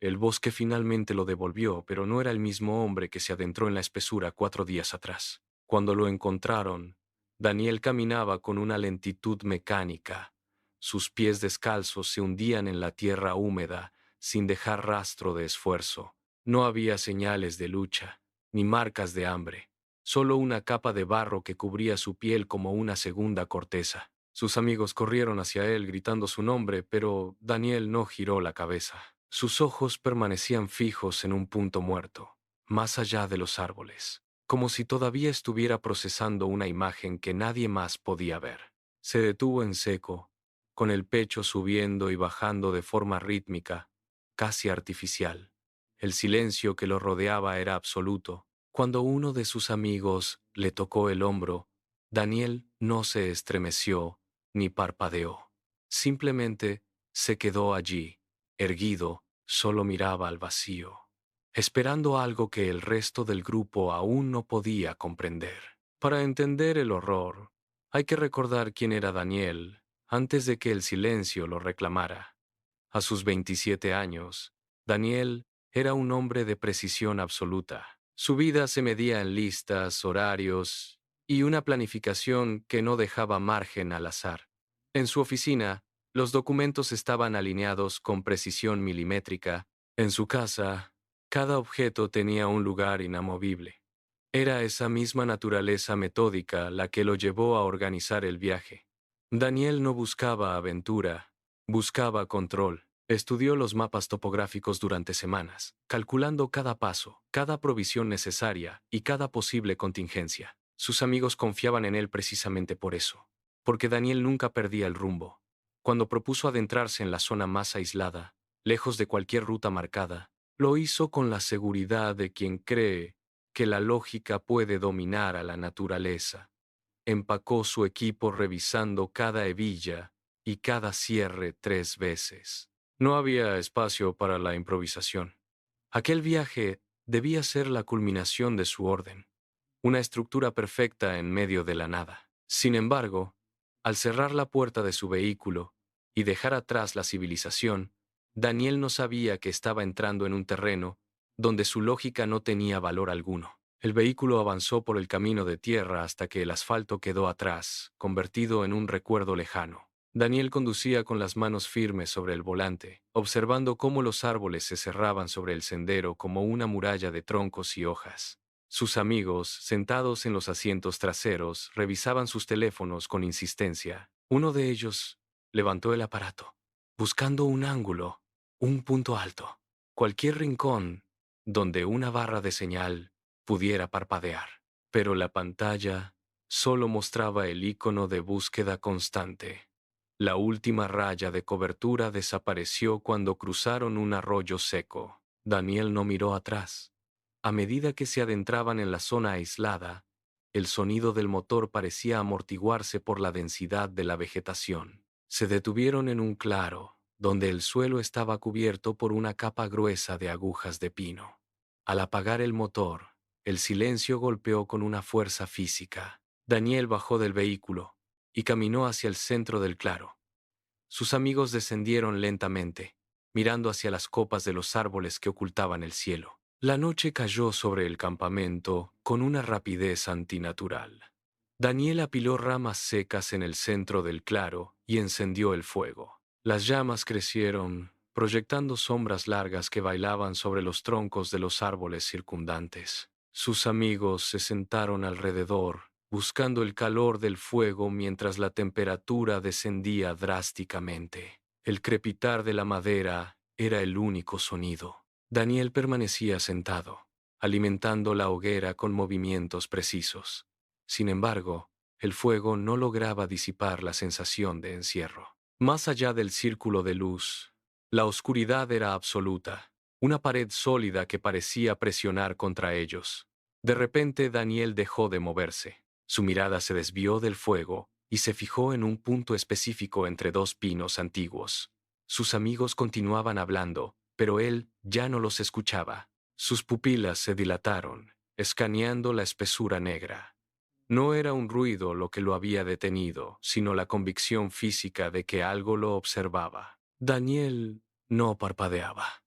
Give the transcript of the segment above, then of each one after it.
El bosque finalmente lo devolvió, pero no era el mismo hombre que se adentró en la espesura 4 días atrás. Cuando lo encontraron, Daniel caminaba con una lentitud mecánica. Sus pies descalzos se hundían en la tierra húmeda, sin dejar rastro de esfuerzo. No había señales de lucha, ni marcas de hambre, solo una capa de barro que cubría su piel como una segunda corteza. Sus amigos corrieron hacia él gritando su nombre, pero Daniel no giró la cabeza. Sus ojos permanecían fijos en un punto muerto, más allá de los árboles, como si todavía estuviera procesando una imagen que nadie más podía ver. Se detuvo en seco, con el pecho subiendo y bajando de forma rítmica, casi artificial. El silencio que lo rodeaba era absoluto. Cuando uno de sus amigos le tocó el hombro, Daniel no se estremeció ni parpadeó. Simplemente se quedó allí, erguido, solo miraba al vacío, esperando algo que el resto del grupo aún no podía comprender. Para entender el horror, hay que recordar quién era Daniel antes de que el silencio lo reclamara. A sus 27 años, Daniel era un hombre de precisión absoluta. Su vida se medía en listas, horarios y una planificación que no dejaba margen al azar. En su oficina, los documentos estaban alineados con precisión milimétrica. En su casa, cada objeto tenía un lugar inamovible. Era esa misma naturaleza metódica la que lo llevó a organizar el viaje. Daniel no buscaba aventura, buscaba control. Estudió los mapas topográficos durante semanas, calculando cada paso, cada provisión necesaria y cada posible contingencia. Sus amigos confiaban en él precisamente por eso, porque Daniel nunca perdía el rumbo. Cuando propuso adentrarse en la zona más aislada, lejos de cualquier ruta marcada, lo hizo con la seguridad de quien cree que la lógica puede dominar a la naturaleza. Empacó su equipo revisando cada hebilla y cada cierre 3 veces. No había espacio para la improvisación. Aquel viaje debía ser la culminación de su orden, una estructura perfecta en medio de la nada. Sin embargo, al cerrar la puerta de su vehículo y dejar atrás la civilización, Daniel no sabía que estaba entrando en un terreno donde su lógica no tenía valor alguno. El vehículo avanzó por el camino de tierra hasta que el asfalto quedó atrás, convertido en un recuerdo lejano. Daniel conducía con las manos firmes sobre el volante, observando cómo los árboles se cerraban sobre el sendero como una muralla de troncos y hojas. Sus amigos, sentados en los asientos traseros, revisaban sus teléfonos con insistencia. Uno de ellos levantó el aparato, buscando un ángulo, un punto alto, cualquier rincón donde una barra de señal pudiera parpadear. Pero la pantalla solo mostraba el icono de búsqueda constante. La última raya de cobertura desapareció cuando cruzaron un arroyo seco. Daniel no miró atrás. A medida que se adentraban en la zona aislada, el sonido del motor parecía amortiguarse por la densidad de la vegetación. Se detuvieron en un claro, donde el suelo estaba cubierto por una capa gruesa de agujas de pino. Al apagar el motor, el silencio golpeó con una fuerza física. Daniel bajó del vehículo y caminó hacia el centro del claro. Sus amigos descendieron lentamente, mirando hacia las copas de los árboles que ocultaban el cielo. La noche cayó sobre el campamento con una rapidez antinatural. Daniel apiló ramas secas en el centro del claro y encendió el fuego. Las llamas crecieron, proyectando sombras largas que bailaban sobre los troncos de los árboles circundantes. Sus amigos se sentaron alrededor, buscando el calor del fuego mientras la temperatura descendía drásticamente. El crepitar de la madera era el único sonido. Daniel permanecía sentado, alimentando la hoguera con movimientos precisos. Sin embargo, el fuego no lograba disipar la sensación de encierro. Más allá del círculo de luz, la oscuridad era absoluta, una pared sólida que parecía presionar contra ellos. De repente Daniel dejó de moverse. Su mirada se desvió del fuego y se fijó en un punto específico entre dos pinos antiguos. Sus amigos continuaban hablando, pero él ya no los escuchaba. Sus pupilas se dilataron, escaneando la espesura negra. No era un ruido lo que lo había detenido, sino la convicción física de que algo lo observaba. Daniel no parpadeaba.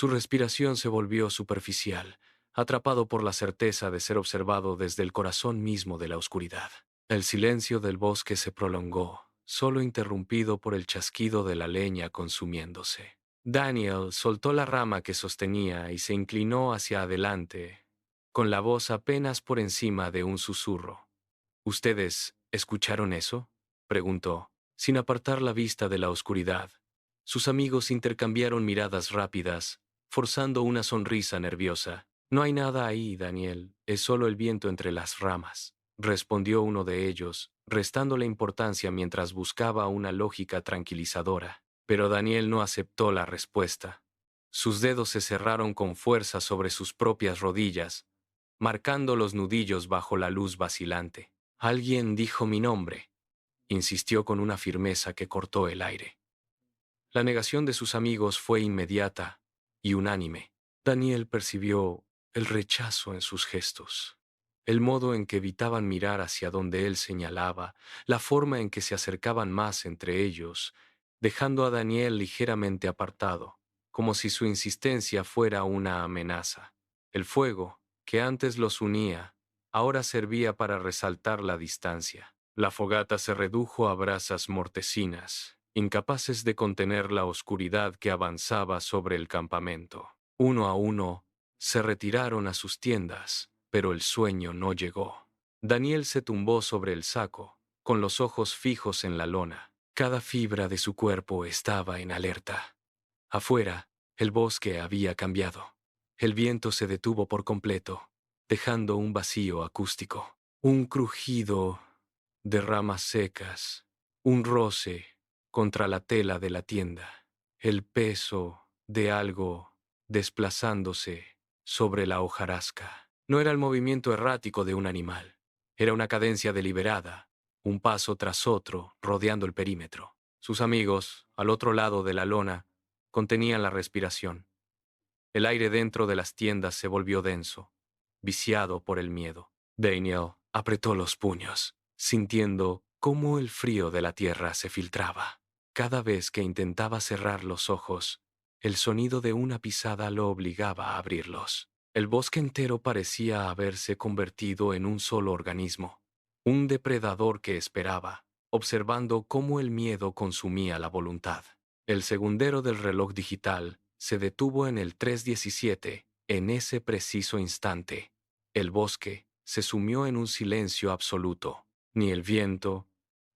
Su respiración se volvió superficial, atrapado por la certeza de ser observado desde el corazón mismo de la oscuridad. El silencio del bosque se prolongó, solo interrumpido por el chasquido de la leña consumiéndose. Daniel soltó la rama que sostenía y se inclinó hacia adelante, con la voz apenas por encima de un susurro. ¿Ustedes escucharon eso?, preguntó, sin apartar la vista de la oscuridad. Sus amigos intercambiaron miradas rápidas, forzando una sonrisa nerviosa. No hay nada ahí, Daniel, es solo el viento entre las ramas, respondió uno de ellos, restándole importancia mientras buscaba una lógica tranquilizadora. Pero Daniel no aceptó la respuesta. Sus dedos se cerraron con fuerza sobre sus propias rodillas, marcando los nudillos bajo la luz vacilante. Alguien dijo mi nombre, insistió con una firmeza que cortó el aire. La negación de sus amigos fue inmediata y unánime. Daniel percibió el rechazo en sus gestos, el modo en que evitaban mirar hacia donde él señalaba, la forma en que se acercaban más entre ellos, dejando a Daniel ligeramente apartado, como si su insistencia fuera una amenaza. El fuego, que antes los unía, ahora servía para resaltar la distancia. La fogata se redujo a brasas mortecinas, incapaces de contener la oscuridad que avanzaba sobre el campamento. Uno a uno, se retiraron a sus tiendas, pero el sueño no llegó. Daniel se tumbó sobre el saco, con los ojos fijos en la lona. Cada fibra de su cuerpo estaba en alerta. Afuera, el bosque había cambiado. El viento se detuvo por completo, dejando un vacío acústico. Un crujido de ramas secas, un roce contra la tela de la tienda, el peso de algo desplazándose sobre la hojarasca. No era el movimiento errático de un animal, era una cadencia deliberada, un paso tras otro rodeando el perímetro. Sus amigos, al otro lado de la lona, contenían la respiración. El aire dentro de las tiendas se volvió denso, viciado por el miedo. Daniel apretó los puños, sintiendo cómo el frío de la tierra se filtraba. Cada vez que intentaba cerrar los ojos, el sonido de una pisada lo obligaba a abrirlos. El bosque entero parecía haberse convertido en un solo organismo, un depredador que esperaba, observando cómo el miedo consumía la voluntad. El segundero del reloj digital se detuvo en el 3:17 en ese preciso instante. El bosque se sumió en un silencio absoluto. Ni el viento,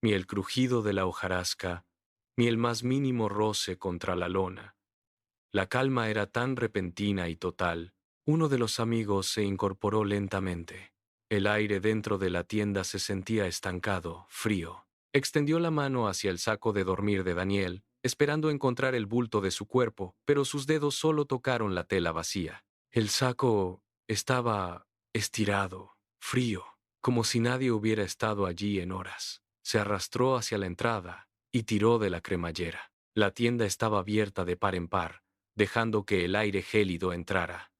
ni el crujido de la hojarasca, ni el más mínimo roce contra la lona. La calma era tan repentina y total. Uno de los amigos se incorporó lentamente. El aire dentro de la tienda se sentía estancado, frío. Extendió la mano hacia el saco de dormir de Daniel, esperando encontrar el bulto de su cuerpo, pero sus dedos solo tocaron la tela vacía. El saco estaba estirado, frío, como si nadie hubiera estado allí en horas. Se arrastró hacia la entrada y tiró de la cremallera. La tienda estaba abierta de par en par, dejando que el aire gélido entrara.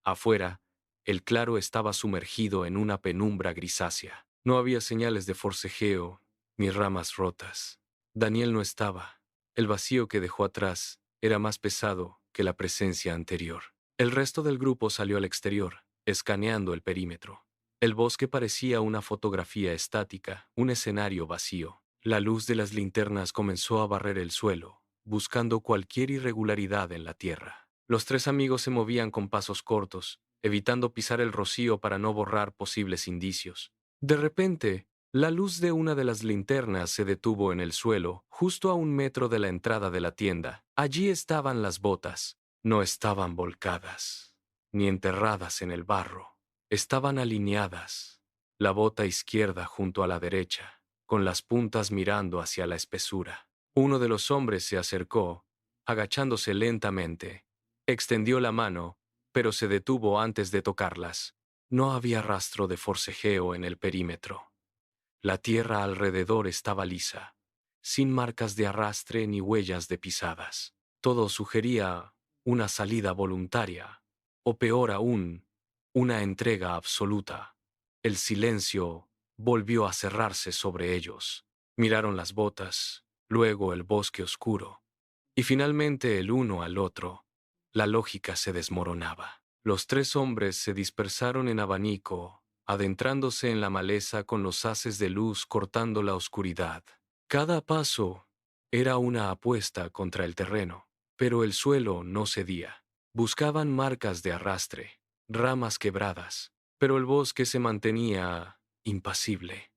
Afuera, el claro estaba sumergido en una penumbra grisácea. No había señales de forcejeo ni ramas rotas. Daniel no estaba. El vacío que dejó atrás era más pesado que la presencia anterior. El resto del grupo salió al exterior, escaneando el perímetro. El bosque parecía una fotografía estática, un escenario vacío. La luz de las linternas comenzó a barrer el suelo, buscando cualquier irregularidad en la tierra. Los tres amigos se movían con pasos cortos, evitando pisar el rocío para no borrar posibles indicios. De repente, la luz de una de las linternas se detuvo en el suelo, justo a 1 metro de la entrada de la tienda. Allí estaban las botas. No estaban volcadas, ni enterradas en el barro. Estaban alineadas, la bota izquierda junto a la derecha, con las puntas mirando hacia la espesura. Uno de los hombres se acercó, agachándose lentamente. Extendió la mano, pero se detuvo antes de tocarlas. No había rastro de forcejeo en el perímetro. La tierra alrededor estaba lisa, sin marcas de arrastre ni huellas de pisadas. Todo sugería una salida voluntaria, o peor aún, una entrega absoluta. El silencio volvió a cerrarse sobre ellos. Miraron las botas, luego el bosque oscuro, y finalmente el uno al otro. La lógica se desmoronaba. Los tres hombres se dispersaron en abanico, adentrándose en la maleza con los haces de luz cortando la oscuridad. Cada paso era una apuesta contra el terreno, pero el suelo no cedía. Buscaban marcas de arrastre, ramas quebradas, pero el bosque se mantenía impasible.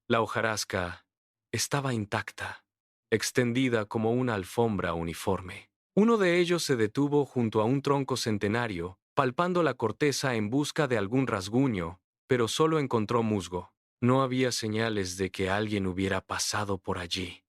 La hojarasca estaba intacta, extendida como una alfombra uniforme. Uno de ellos se detuvo junto a un tronco centenario, palpando la corteza en busca de algún rasguño, pero solo encontró musgo. No había señales de que alguien hubiera pasado por allí.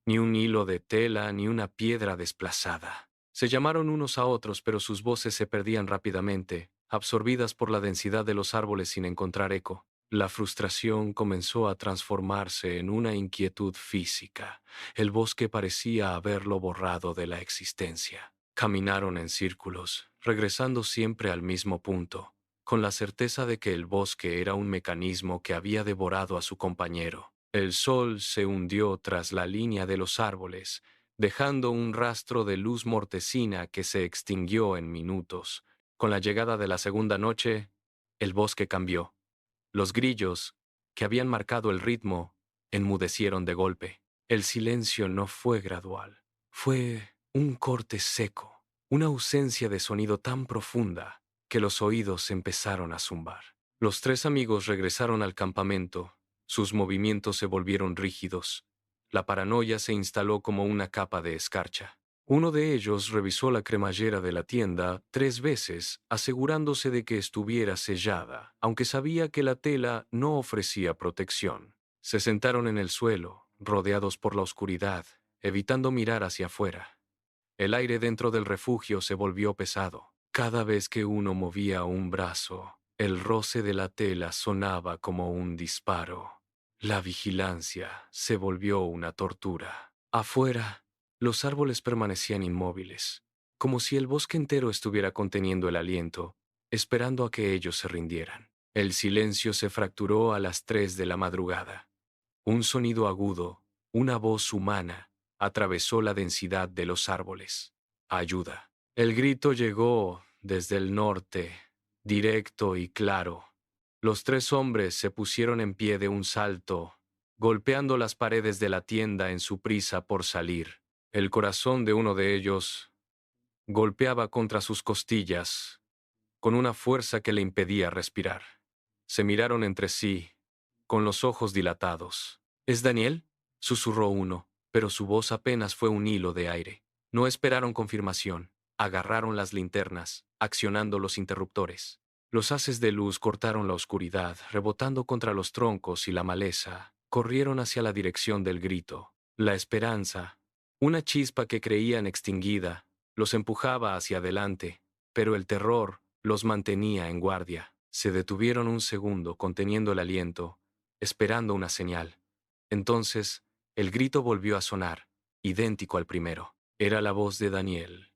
Ni un hilo de tela, ni una piedra desplazada. Se llamaron unos a otros, pero sus voces se perdían rápidamente, absorbidas por la densidad de los árboles sin encontrar eco. La frustración comenzó a transformarse en una inquietud física. El bosque parecía haberlo borrado de la existencia. Caminaron en círculos, regresando siempre al mismo punto, con la certeza de que el bosque era un mecanismo que había devorado a su compañero. El sol se hundió tras la línea de los árboles, dejando un rastro de luz mortecina que se extinguió en minutos. Con la llegada de la segunda noche, el bosque cambió. Los grillos, que habían marcado el ritmo, enmudecieron de golpe. El silencio no fue gradual. Fue un corte seco, una ausencia de sonido tan profunda que los oídos empezaron a zumbar. Los tres amigos regresaron al campamento. Sus movimientos se volvieron rígidos. La paranoia se instaló como una capa de escarcha. Uno de ellos revisó la cremallera de la tienda 3 veces, asegurándose de que estuviera sellada, aunque sabía que la tela no ofrecía protección. Se sentaron en el suelo, rodeados por la oscuridad, evitando mirar hacia afuera. El aire dentro del refugio se volvió pesado. Cada vez que uno movía un brazo, el roce de la tela sonaba como un disparo. La vigilancia se volvió una tortura. Afuera, los árboles permanecían inmóviles, como si el bosque entero estuviera conteniendo el aliento, esperando a que ellos se rindieran. El silencio se fracturó a las 3 de la madrugada. Un sonido agudo, una voz humana, atravesó la densidad de los árboles. Ayuda. El grito llegó desde el norte, directo y claro. Los tres hombres se pusieron en pie de un salto, golpeando las paredes de la tienda en su prisa por salir. El corazón de uno de ellos golpeaba contra sus costillas, con una fuerza que le impedía respirar. Se miraron entre sí, con los ojos dilatados. ¿Es Daniel?, susurró uno, pero su voz apenas fue un hilo de aire. No esperaron confirmación. Agarraron las linternas, accionando los interruptores. Los haces de luz cortaron la oscuridad, rebotando contra los troncos y la maleza. Corrieron hacia la dirección del grito. La esperanza, una chispa que creían extinguida, los empujaba hacia adelante, pero el terror los mantenía en guardia. Se detuvieron un segundo, conteniendo el aliento, esperando una señal. Entonces, el grito volvió a sonar, idéntico al primero. Era la voz de Daniel.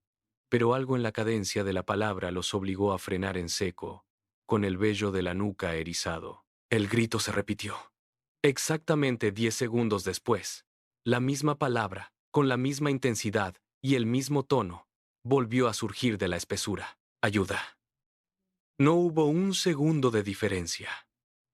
Pero algo en la cadencia de la palabra los obligó a frenar en seco, con el vello de la nuca erizado. El grito se repitió. Exactamente 10 segundos después, la misma palabra, con la misma intensidad y el mismo tono, volvió a surgir de la espesura. Ayuda. No hubo un segundo de diferencia.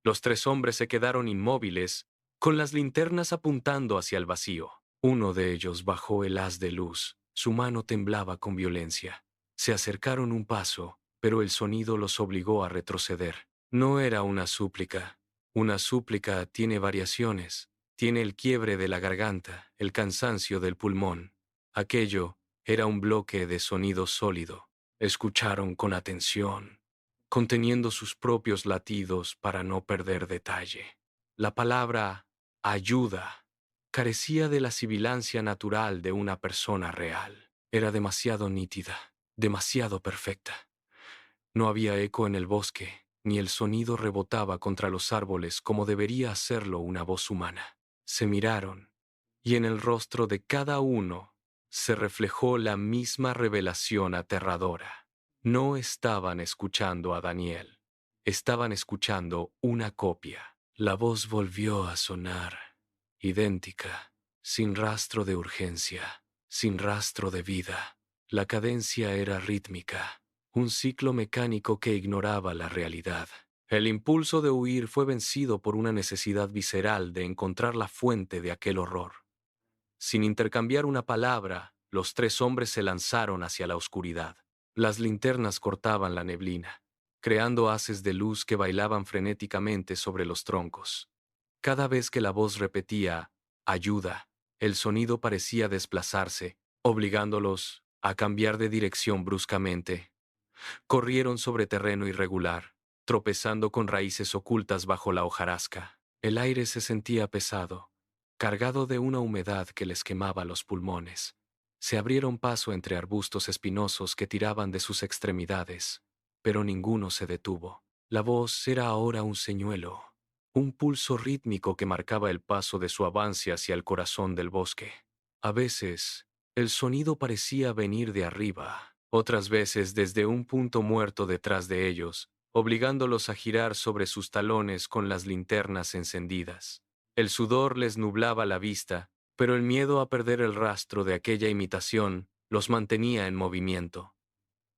Los tres hombres se quedaron inmóviles, con las linternas apuntando hacia el vacío. Uno de ellos bajó el haz de luz. Su mano temblaba con violencia. Se acercaron un paso, pero el sonido los obligó a retroceder. No era una súplica. Una súplica tiene variaciones. Tiene el quiebre de la garganta, el cansancio del pulmón. Aquello era un bloque de sonido sólido. Escucharon con atención, conteniendo sus propios latidos para no perder detalle. La palabra ayuda carecía de la sibilancia natural de una persona real. Era demasiado nítida, demasiado perfecta. No había eco en el bosque, ni el sonido rebotaba contra los árboles como debería hacerlo una voz humana. Se miraron, y en el rostro de cada uno se reflejó la misma revelación aterradora. No estaban escuchando a Daniel, estaban escuchando una copia. La voz volvió a sonar, idéntica, sin rastro de urgencia, sin rastro de vida. La cadencia era rítmica, un ciclo mecánico que ignoraba la realidad. El impulso de huir fue vencido por una necesidad visceral de encontrar la fuente de aquel horror. Sin intercambiar una palabra, los tres hombres se lanzaron hacia la oscuridad. Las linternas cortaban la neblina, creando haces de luz que bailaban frenéticamente sobre los troncos. Cada vez que la voz repetía «ayuda», el sonido parecía desplazarse, obligándolos a cambiar de dirección bruscamente. Corrieron sobre terreno irregular, tropezando con raíces ocultas bajo la hojarasca. El aire se sentía pesado, cargado de una humedad que les quemaba los pulmones. Se abrieron paso entre arbustos espinosos que tiraban de sus extremidades, pero ninguno se detuvo. La voz era ahora un señuelo, un pulso rítmico que marcaba el paso de su avance hacia el corazón del bosque. A veces, el sonido parecía venir de arriba, otras veces desde un punto muerto detrás de ellos, obligándolos a girar sobre sus talones con las linternas encendidas. El sudor les nublaba la vista, pero el miedo a perder el rastro de aquella imitación los mantenía en movimiento.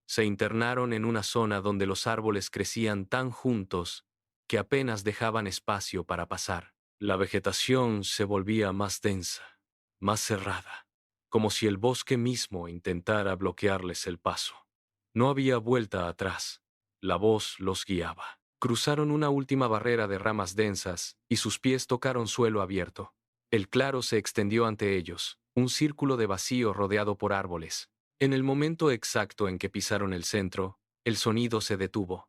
Se internaron en una zona donde los árboles crecían tan juntos que apenas dejaban espacio para pasar. La vegetación se volvía más densa, más cerrada, como si el bosque mismo intentara bloquearles el paso. No había vuelta atrás. La voz los guiaba. Cruzaron una última barrera de ramas densas y sus pies tocaron suelo abierto. El claro se extendió ante ellos, un círculo de vacío rodeado por árboles. En el momento exacto en que pisaron el centro, el sonido se detuvo.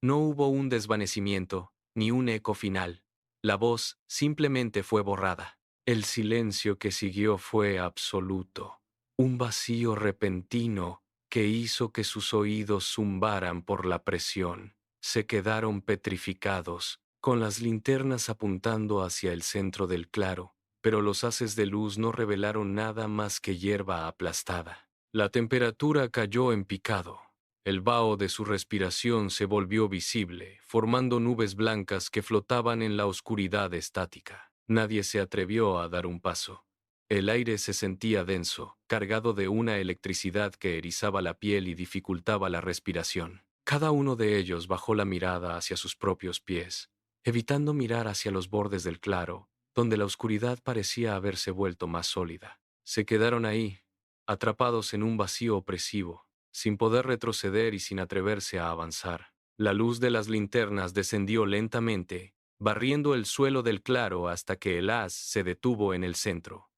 No hubo un desvanecimiento, ni un eco final. La voz simplemente fue borrada. El silencio que siguió fue absoluto. Un vacío repentino que hizo que sus oídos zumbaran por la presión. Se quedaron petrificados, con las linternas apuntando hacia el centro del claro, pero los haces de luz no revelaron nada más que hierba aplastada. La temperatura cayó en picado. El vaho de su respiración se volvió visible, formando nubes blancas que flotaban en la oscuridad estática. Nadie se atrevió a dar un paso. El aire se sentía denso, cargado de una electricidad que erizaba la piel y dificultaba la respiración. Cada uno de ellos bajó la mirada hacia sus propios pies, evitando mirar hacia los bordes del claro, donde la oscuridad parecía haberse vuelto más sólida. Se quedaron ahí, atrapados en un vacío opresivo, sin poder retroceder y sin atreverse a avanzar. La luz de las linternas descendió lentamente, barriendo el suelo del claro hasta que el haz se detuvo en el centro.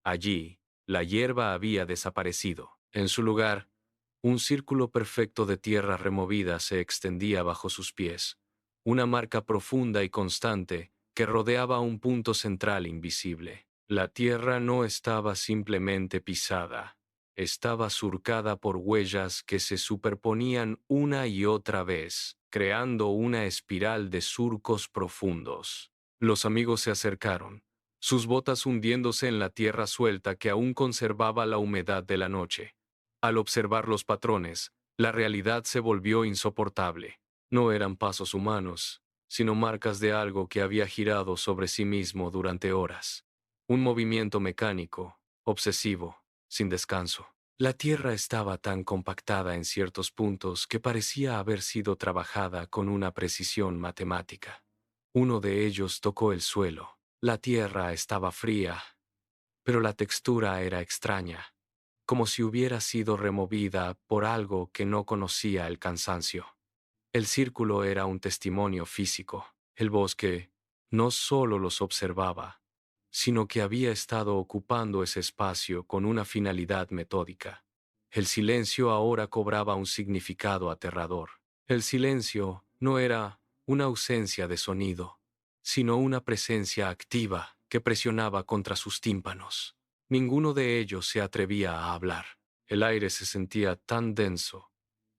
Allí, la hierba había desaparecido. En su lugar, un círculo perfecto de tierra removida se extendía bajo sus pies, una marca profunda y constante que rodeaba un punto central invisible. La tierra no estaba simplemente pisada, estaba surcada por huellas que se superponían una y otra vez, creando una espiral de surcos profundos. Los amigos se acercaron, sus botas hundiéndose en la tierra suelta que aún conservaba la humedad de la noche. Al observar los patrones, la realidad se volvió insoportable. No eran pasos humanos, sino marcas de algo que había girado sobre sí mismo durante horas. Un movimiento mecánico, obsesivo, sin descanso. La tierra estaba tan compactada en ciertos puntos que parecía haber sido trabajada con una precisión matemática. Uno de ellos tocó el suelo. La tierra estaba fría, pero la textura era extraña, como si hubiera sido removida por algo que no conocía el cansancio. El círculo era un testimonio físico. El bosque no solo los observaba, sino que había estado ocupando ese espacio con una finalidad metódica. El silencio ahora cobraba un significado aterrador. El silencio no era una ausencia de sonido, sino una presencia activa que presionaba contra sus tímpanos. Ninguno de ellos se atrevía a hablar. El aire se sentía tan denso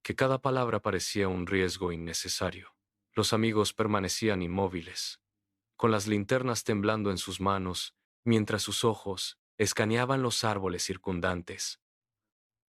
que cada palabra parecía un riesgo innecesario. Los amigos permanecían inmóviles, con las linternas temblando en sus manos, mientras sus ojos escaneaban los árboles circundantes.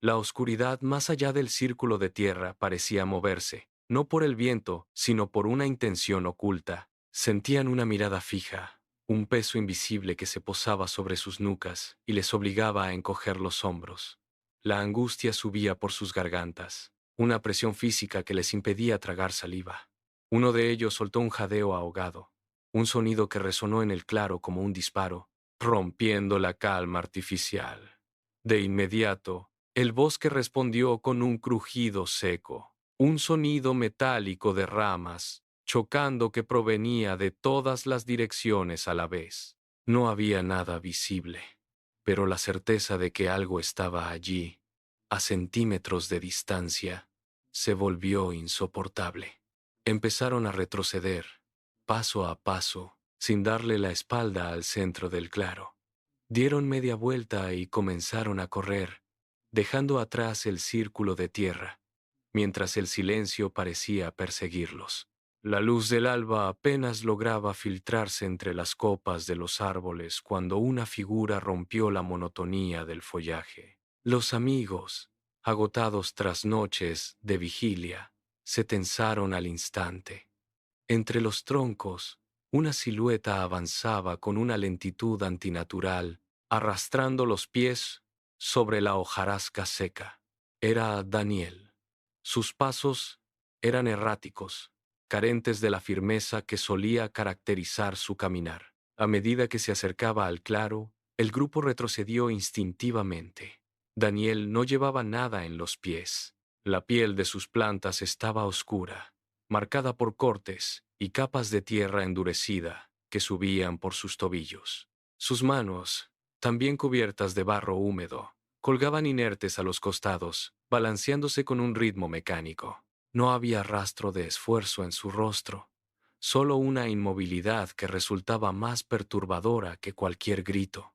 La oscuridad más allá del círculo de tierra parecía moverse, no por el viento, sino por una intención oculta. Sentían una mirada fija, un peso invisible que se posaba sobre sus nucas y les obligaba a encoger los hombros. La angustia subía por sus gargantas, una presión física que les impedía tragar saliva. Uno de ellos soltó un jadeo ahogado, un sonido que resonó en el claro como un disparo, rompiendo la calma artificial. De inmediato, el bosque respondió con un crujido seco, un sonido metálico de ramas, chocando que provenía de todas las direcciones a la vez. No había nada visible, pero la certeza de que algo estaba allí, a centímetros de distancia, se volvió insoportable. Empezaron a retroceder, paso a paso, sin darle la espalda al centro del claro. Dieron media vuelta y comenzaron a correr, dejando atrás el círculo de tierra, mientras el silencio parecía perseguirlos. La luz del alba apenas lograba filtrarse entre las copas de los árboles cuando una figura rompió la monotonía del follaje. Los amigos, agotados tras noches de vigilia, se tensaron al instante. Entre los troncos, una silueta avanzaba con una lentitud antinatural, arrastrando los pies sobre la hojarasca seca. Era Daniel. Sus pasos eran erráticos, carentes de la firmeza que solía caracterizar su caminar. A medida que se acercaba al claro, el grupo retrocedió instintivamente. Daniel no llevaba nada en los pies. La piel de sus plantas estaba oscura, marcada por cortes y capas de tierra endurecida que subían por sus tobillos. Sus manos, también cubiertas de barro húmedo, colgaban inertes a los costados, balanceándose con un ritmo mecánico. No había rastro de esfuerzo en su rostro, solo una inmovilidad que resultaba más perturbadora que cualquier grito.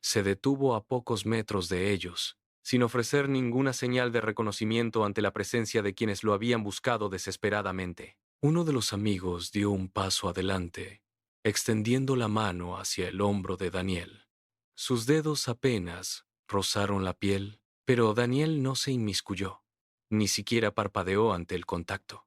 Se detuvo a pocos metros de ellos, sin ofrecer ninguna señal de reconocimiento ante la presencia de quienes lo habían buscado desesperadamente. Uno de los amigos dio un paso adelante, extendiendo la mano hacia el hombro de Daniel. Sus dedos apenas rozaron la piel, pero Daniel no se inmiscuyó, ni siquiera parpadeó ante el contacto.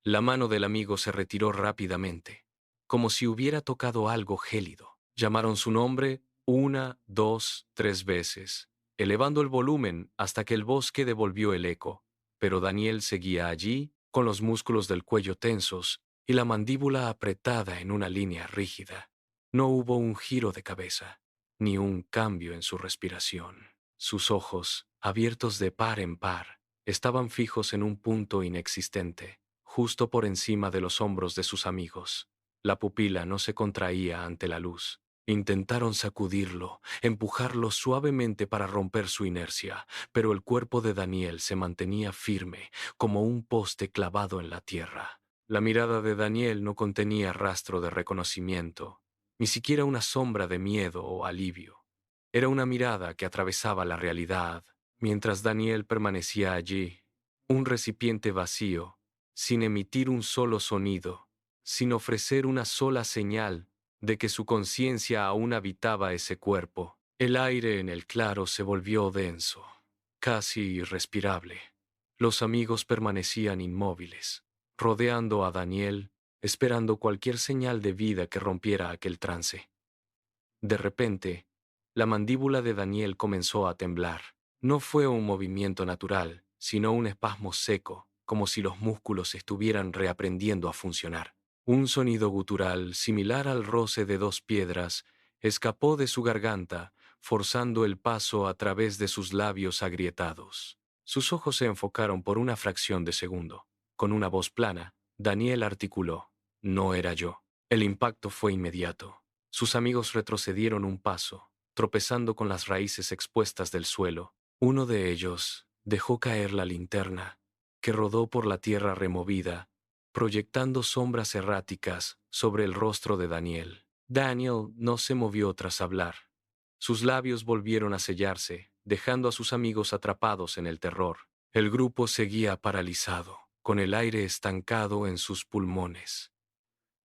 La mano del amigo se retiró rápidamente, como si hubiera tocado algo gélido. Llamaron su nombre 1, 2, 3 veces, elevando el volumen hasta que el bosque devolvió el eco, pero Daniel seguía allí, con los músculos del cuello tensos y la mandíbula apretada en una línea rígida. No hubo un giro de cabeza, ni un cambio en su respiración. Sus ojos, abiertos de par en par, estaban fijos en un punto inexistente, justo por encima de los hombros de sus amigos. La pupila no se contraía ante la luz. Intentaron sacudirlo, empujarlo suavemente para romper su inercia, pero el cuerpo de Daniel se mantenía firme, como un poste clavado en la tierra. La mirada de Daniel no contenía rastro de reconocimiento, ni siquiera una sombra de miedo o alivio. Era una mirada que atravesaba la realidad, mientras Daniel permanecía allí, un recipiente vacío, sin emitir un solo sonido, sin ofrecer una sola señal de que su conciencia aún habitaba ese cuerpo. El aire en el claro se volvió denso, casi irrespirable. Los amigos permanecían inmóviles, rodeando a Daniel, esperando cualquier señal de vida que rompiera aquel trance. De repente, la mandíbula de Daniel comenzó a temblar. No fue un movimiento natural, sino un espasmo seco, como si los músculos estuvieran reaprendiendo a funcionar. Un sonido gutural, similar al roce de dos piedras, escapó de su garganta, forzando el paso a través de sus labios agrietados. Sus ojos se enfocaron por una fracción de segundo. Con una voz plana, Daniel articuló: «No era yo». El impacto fue inmediato. Sus amigos retrocedieron un paso, tropezando con las raíces expuestas del suelo. Uno de ellos dejó caer la linterna, que rodó por la tierra removida, proyectando sombras erráticas sobre el rostro de Daniel. Daniel no se movió tras hablar. Sus labios volvieron a sellarse, dejando a sus amigos atrapados en el terror. El grupo seguía paralizado, con el aire estancado en sus pulmones.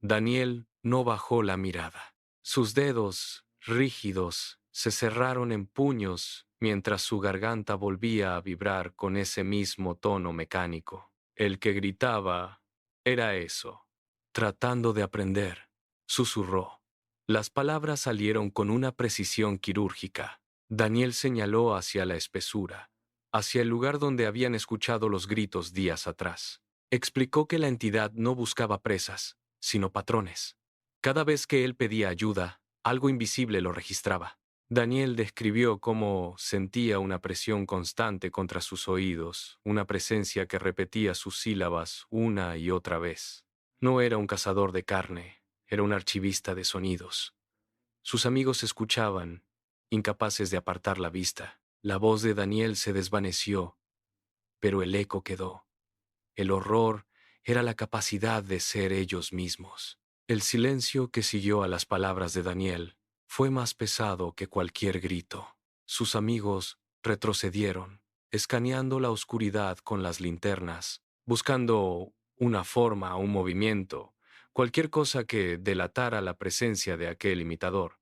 Daniel no bajó la mirada. Sus dedos, rígidos, se cerraron en puños mientras su garganta volvía a vibrar con ese mismo tono mecánico. El que gritaba era eso. Tratando de aprender, susurró. Las palabras salieron con una precisión quirúrgica. Daniel señaló hacia la espesura, hacia el lugar donde habían escuchado los gritos días atrás. Explicó que la entidad no buscaba presas, sino patrones. Cada vez que él pedía ayuda, algo invisible lo registraba. Daniel describió cómo sentía una presión constante contra sus oídos, una presencia que repetía sus sílabas una y otra vez. No era un cazador de carne, era un archivista de sonidos. Sus amigos escuchaban, incapaces de apartar la vista. La voz de Daniel se desvaneció, pero el eco quedó. El horror era la capacidad de ser ellos mismos. El silencio que siguió a las palabras de Daniel fue más pesado que cualquier grito. Sus amigos retrocedieron, escaneando la oscuridad con las linternas, buscando una forma, un movimiento, cualquier cosa que delatara la presencia de aquel imitador.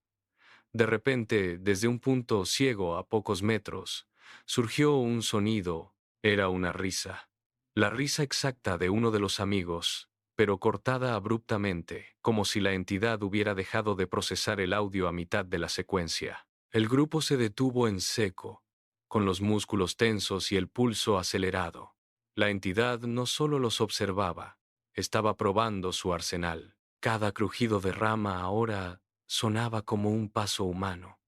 De repente, desde un punto ciego a pocos metros, surgió un sonido. Era una risa. La risa exacta de uno de los amigos, pero cortada abruptamente, como si la entidad hubiera dejado de procesar el audio a mitad de la secuencia. El grupo se detuvo en seco, con los músculos tensos y el pulso acelerado. La entidad no solo los observaba, estaba probando su arsenal. Cada crujido de rama ahora sonaba como un paso humano,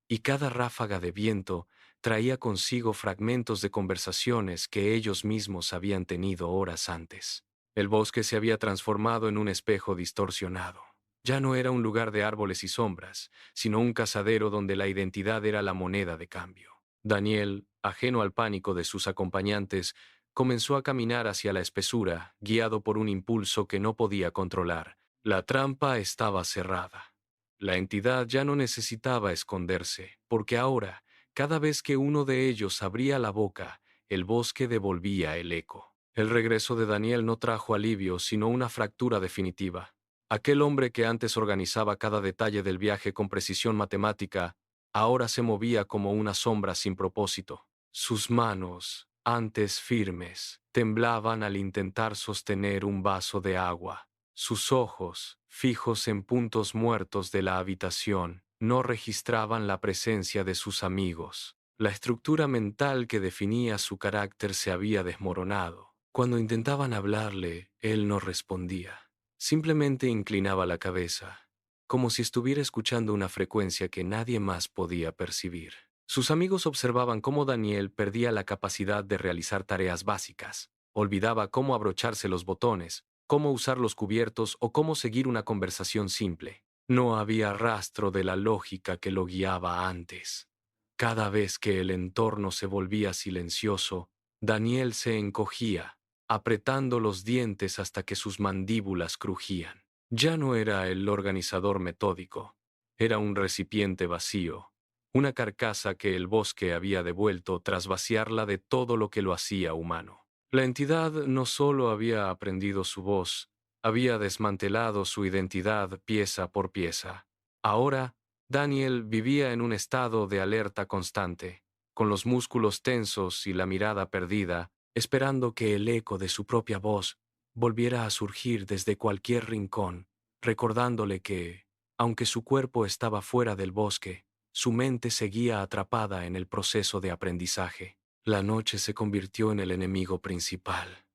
y cada ráfaga de viento traía consigo fragmentos de conversaciones que ellos mismos habían tenido horas antes. El bosque se había transformado en un espejo distorsionado. Ya no era un lugar de árboles y sombras, sino un cazadero donde la identidad era la moneda de cambio. Daniel, ajeno al pánico de sus acompañantes, comenzó a caminar hacia la espesura, guiado por un impulso que no podía controlar. La trampa estaba cerrada. La entidad ya no necesitaba esconderse, porque ahora, cada vez que uno de ellos abría la boca, el bosque devolvía el eco. El regreso de Daniel no trajo alivio, sino una fractura definitiva. Aquel hombre que antes organizaba cada detalle del viaje con precisión matemática, ahora se movía como una sombra sin propósito. Sus manos, antes firmes, temblaban al intentar sostener un vaso de agua. Sus ojos, fijos en puntos muertos de la habitación, no registraban la presencia de sus amigos. La estructura mental que definía su carácter se había desmoronado. Cuando intentaban hablarle, él no respondía. Simplemente inclinaba la cabeza, como si estuviera escuchando una frecuencia que nadie más podía percibir. Sus amigos observaban cómo Daniel perdía la capacidad de realizar tareas básicas. Olvidaba cómo abrocharse los botones, cómo usar los cubiertos o cómo seguir una conversación simple. No había rastro de la lógica que lo guiaba antes. Cada vez que el entorno se volvía silencioso, Daniel se encogía, apretando los dientes hasta que sus mandíbulas crujían. Ya no era el organizador metódico, era un recipiente vacío, una carcasa que el bosque había devuelto tras vaciarla de todo lo que lo hacía humano. La entidad no solo había aprendido su voz, había desmantelado su identidad pieza por pieza. Ahora, Daniel vivía en un estado de alerta constante, con los músculos tensos y la mirada perdida, esperando que el eco de su propia voz volviera a surgir desde cualquier rincón, recordándole que, aunque su cuerpo estaba fuera del bosque, su mente seguía atrapada en el proceso de aprendizaje. La noche se convirtió en el enemigo principal.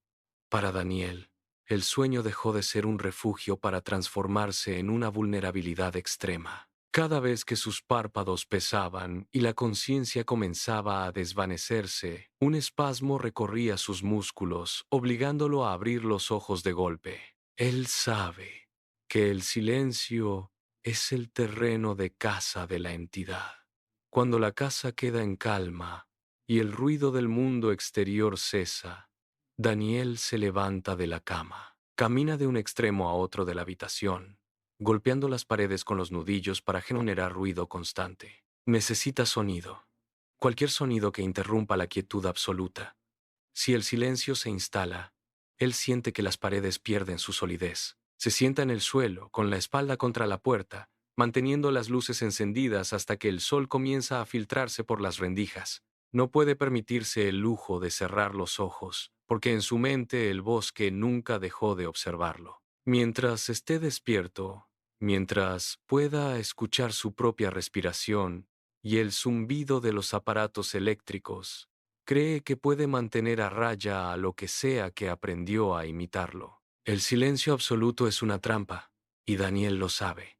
Para Daniel, el sueño dejó de ser un refugio para transformarse en una vulnerabilidad extrema. Cada vez que sus párpados pesaban y la conciencia comenzaba a desvanecerse, un espasmo recorría sus músculos, obligándolo a abrir los ojos de golpe. Él sabe que el silencio es el terreno de caza de la entidad. Cuando la casa queda en calma y el ruido del mundo exterior cesa, Daniel se levanta de la cama, camina de un extremo a otro de la habitación, golpeando las paredes con los nudillos para generar ruido constante. Necesita sonido, cualquier sonido que interrumpa la quietud absoluta. Si el silencio se instala, él siente que las paredes pierden su solidez. Se sienta en el suelo, con la espalda contra la puerta, manteniendo las luces encendidas hasta que el sol comienza a filtrarse por las rendijas. No puede permitirse el lujo de cerrar los ojos, porque en su mente el bosque nunca dejó de observarlo. Mientras esté despierto, mientras pueda escuchar su propia respiración y el zumbido de los aparatos eléctricos, Cree que puede mantener a raya a lo que sea que aprendió a imitarlo. El silencio absoluto es una trampa, y Daniel lo sabe.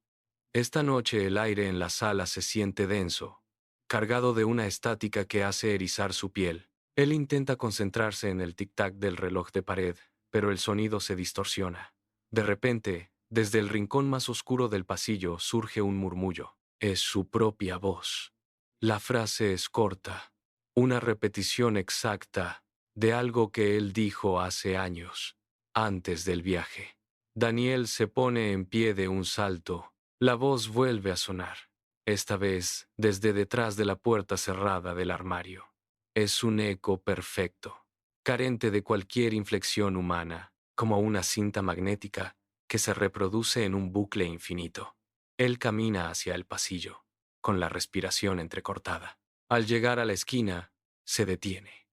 Esta noche el aire en la sala se siente denso, cargado de una estática que hace erizar su piel. Él intenta concentrarse en el tic-tac del reloj de pared, pero el sonido se distorsiona. De repente, desde el rincón más oscuro del pasillo surge un murmullo. Es su propia voz. La frase es corta, una repetición exacta de algo que él dijo hace años, antes del viaje. Daniel se pone en pie de un salto. La voz vuelve a sonar, esta vez desde detrás de la puerta cerrada del armario. Es un eco perfecto, carente de cualquier inflexión humana, como una cinta magnética que se reproduce en un bucle infinito. Él camina hacia el pasillo, con la respiración entrecortada. Al llegar a la esquina, se detiene.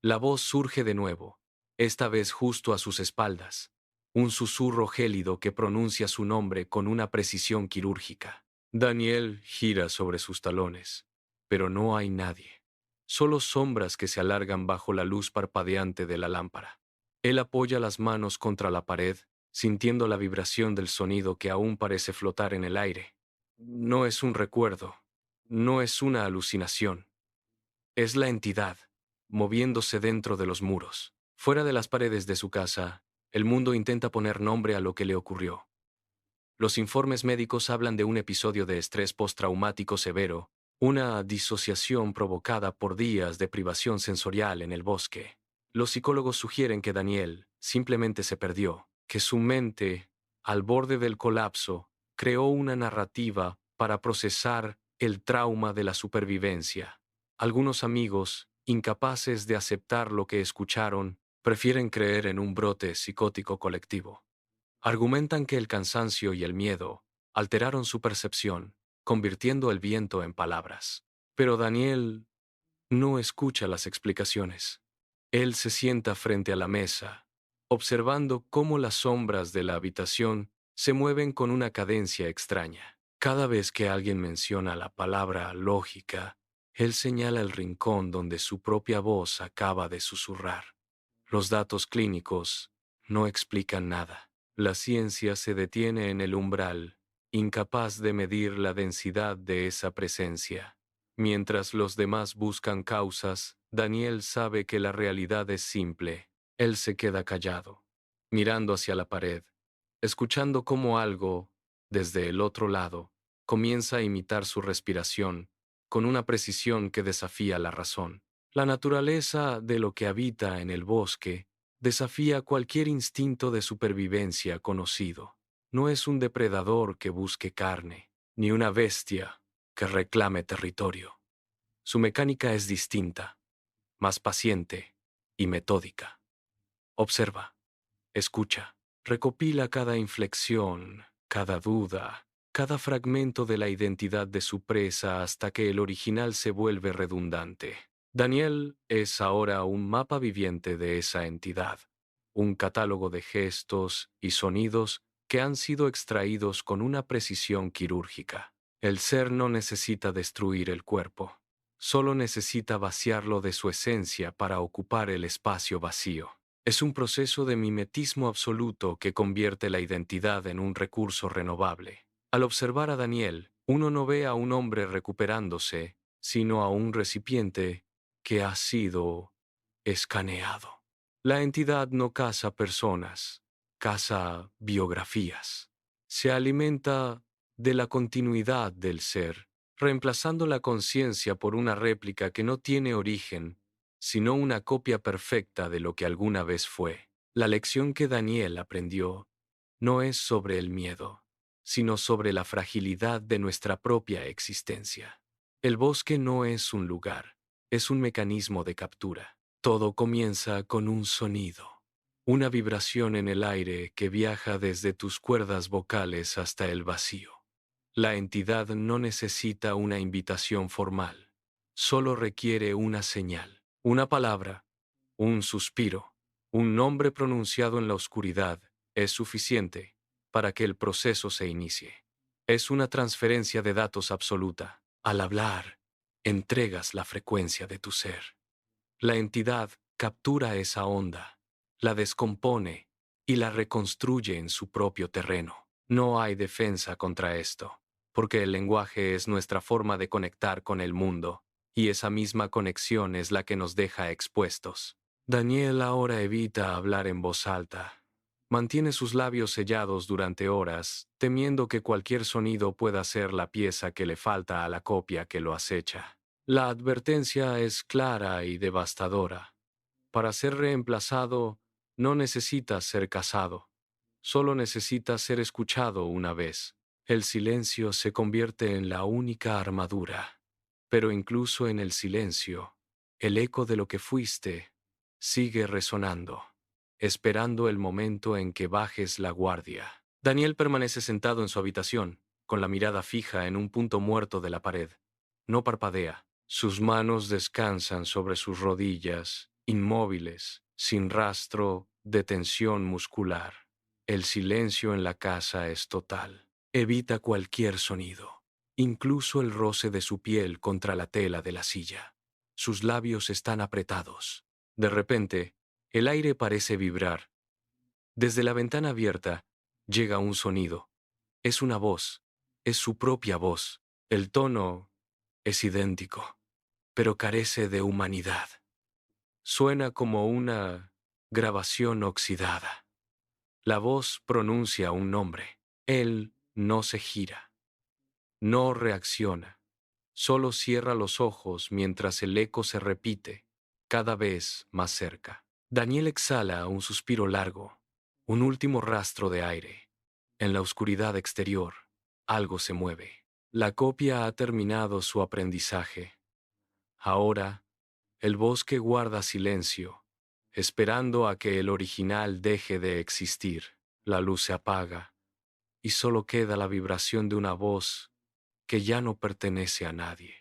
La voz surge de nuevo, esta vez justo a sus espaldas. Un susurro gélido que pronuncia su nombre con una precisión quirúrgica. Daniel gira sobre sus talones, pero no hay nadie. Solo sombras que se alargan bajo la luz parpadeante de la lámpara. Él apoya las manos contra la pared, sintiendo la vibración del sonido que aún parece flotar en el aire. No es un recuerdo, no es una alucinación. Es la entidad, moviéndose dentro de los muros. Fuera de las paredes de su casa, el mundo intenta poner nombre a lo que le ocurrió. Los informes médicos hablan de un episodio de estrés postraumático severo, una disociación provocada por días de privación sensorial en el bosque. Los psicólogos sugieren que Daniel simplemente se perdió, que su mente, al borde del colapso, creó una narrativa para procesar el trauma de la supervivencia. Algunos amigos, incapaces de aceptar lo que escucharon, prefieren creer en un brote psicótico colectivo. Argumentan que el cansancio y el miedo alteraron su percepción, convirtiendo el viento en palabras. Pero Daniel no escucha las explicaciones. Él se sienta frente a la mesa, observando cómo las sombras de la habitación se mueven con una cadencia extraña. Cada vez que alguien menciona la palabra lógica, él señala el rincón donde su propia voz acaba de susurrar. Los datos clínicos no explican nada. La ciencia se detiene en el umbral, incapaz de medir la densidad de esa presencia. Mientras los demás buscan causas, Daniel sabe que la realidad es simple. Él se queda callado, mirando hacia la pared, escuchando cómo algo, desde el otro lado, comienza a imitar su respiración, con una precisión que desafía la razón. La naturaleza de lo que habita en el bosque desafía cualquier instinto de supervivencia conocido. No es un depredador que busque carne, ni una bestia que reclame territorio. Su mecánica es distinta, más paciente y metódica. Observa, escucha, recopila cada inflexión, cada duda, cada fragmento de la identidad de su presa hasta que el original se vuelve redundante. Daniel es ahora un mapa viviente de esa entidad, un catálogo de gestos y sonidos que han sido extraídos con una precisión quirúrgica. El ser no necesita destruir el cuerpo, solo necesita vaciarlo de su esencia para ocupar el espacio vacío. Es un proceso de mimetismo absoluto que convierte la identidad en un recurso renovable. Al observar a Daniel, uno no ve a un hombre recuperándose, sino a un recipiente que ha sido escaneado. La entidad no caza personas, caza biografías. Se alimenta de la continuidad del ser, reemplazando la conciencia por una réplica que no tiene origen, sino una copia perfecta de lo que alguna vez fue. La lección que Daniel aprendió no es sobre el miedo, sino sobre la fragilidad de nuestra propia existencia. El bosque no es un lugar, es un mecanismo de captura. Todo comienza con un sonido, una vibración en el aire que viaja desde tus cuerdas vocales hasta el vacío. La entidad no necesita una invitación formal, solo requiere una señal, una palabra, un suspiro, un nombre pronunciado en la oscuridad es suficiente para que el proceso se inicie. Es una transferencia de datos absoluta. Al hablar, entregas la frecuencia de tu ser. La entidad captura esa onda, la descompone y la reconstruye en su propio terreno. No hay defensa contra esto, porque el lenguaje es nuestra forma de conectar con el mundo, y esa misma conexión es la que nos deja expuestos. Daniel ahora evita hablar en voz alta. Mantiene sus labios sellados durante horas, temiendo que cualquier sonido pueda ser la pieza que le falta a la copia que lo acecha. La advertencia es clara y devastadora. Para ser reemplazado, no necesitas ser casado. Solo necesitas ser escuchado una vez. El silencio se convierte en la única armadura. Pero incluso en el silencio, el eco de lo que fuiste sigue resonando, esperando el momento en que bajes la guardia. Daniel permanece sentado en su habitación, con la mirada fija en un punto muerto de la pared. No parpadea. Sus manos descansan sobre sus rodillas, inmóviles, sin rastro de tensión muscular. El silencio en la casa es total. Evita cualquier sonido, incluso el roce de su piel contra la tela de la silla. Sus labios están apretados. De repente, el aire parece vibrar. Desde la ventana abierta, llega un sonido. Es una voz. Es su propia voz. El tono es idéntico, pero carece de humanidad. Suena como una grabación oxidada. La voz pronuncia un nombre. Él no se gira, no reacciona, solo cierra los ojos mientras el eco se repite, cada vez más cerca. Daniel exhala un suspiro largo, un último rastro de aire. En la oscuridad exterior, algo se mueve. La copia ha terminado su aprendizaje. Ahora, el bosque guarda silencio, esperando a que el original deje de existir. La luz se apaga y solo queda la vibración de una voz que ya no pertenece a nadie.